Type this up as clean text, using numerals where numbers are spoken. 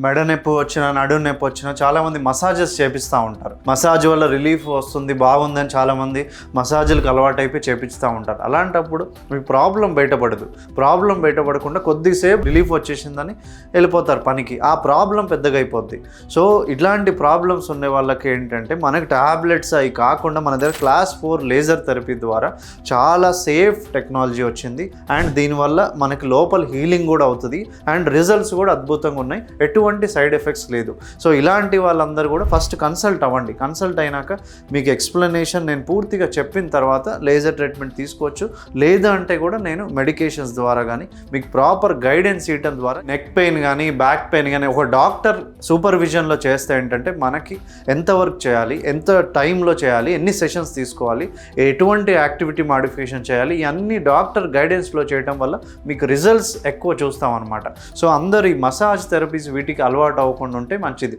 మెడ నొప్పి వచ్చినా నడుము నొప్పి వచ్చినా చాలామంది మసాజెస్ చేపిస్తూ ఉంటారు. మసాజ్ వల్ల రిలీఫ్ వస్తుంది, బాగుందని చాలామంది మసాజులకు అలవాటు అయిపోయి చేపిస్తూ ఉంటారు. అలాంటప్పుడు మీ ప్రాబ్లం బయటపడదు. ప్రాబ్లం బయటపడకుండా కొద్దిసేపు రిలీఫ్ వచ్చేసిందని వెళ్ళిపోతారు పనికి. ఆ ప్రాబ్లం పెద్దగా అయిపోద్ది. సో ఇట్లాంటి ప్రాబ్లమ్స్ ఉండే వాళ్ళకి ఏంటంటే మనకి ట్యాబ్లెట్స్ అవి కాకుండా మన దగ్గర క్లాస్ 4 లేజర్ థెరపీ ద్వారా చాలా సేఫ్ టెక్నాలజీ వచ్చింది. అండ్ దీనివల్ల మనకి లోపల హీలింగ్ కూడా అవుతుంది అండ్ రిజల్ట్స్ కూడా అద్భుతంగా ఉన్నాయి. ఎటువంటి సైడ్ ఎఫెక్ట్స్ లేదు. సో ఇలాంటి వాళ్ళందరూ కూడా ఫస్ట్ కన్సల్ట్ అవ్వండి. కన్సల్ట్ అయినాక మీకు ఎక్స్ప్లెనేషన్ నేను పూర్తిగా చెప్పిన తర్వాత లేజర్ ట్రీట్మెంట్ తీసుకోవచ్చు. లేదా అంటే కూడా నేను మెడికేషన్స్ ద్వారా కానీ మీకు ప్రాపర్ గైడెన్స్ ఇవ్వడం ద్వారా నెక్ పెయిన్ కానీ బ్యాక్ పెయిన్ కానీ ఒక డాక్టర్ సూపర్విజన్లో చేస్తే ఏంటంటే మనకి ఎంత వర్క్ చేయాలి, ఎంత టైంలో చేయాలి, ఎన్ని సెషన్స్ తీసుకోవాలి, ఎటువంటి యాక్టివిటీ మాడిఫికేషన్ చేయాలి, ఇవన్నీ డాక్టర్ గైడెన్స్లో చేయడం వల్ల మీకు రిజల్ట్స్ ఎక్కువ చూస్తాం అనమాట. సో అందరు ఈ మసాజ్ థెరపీస్ వీటికి అలవాటు అవ్వకుండా ఉంటే మంచిది.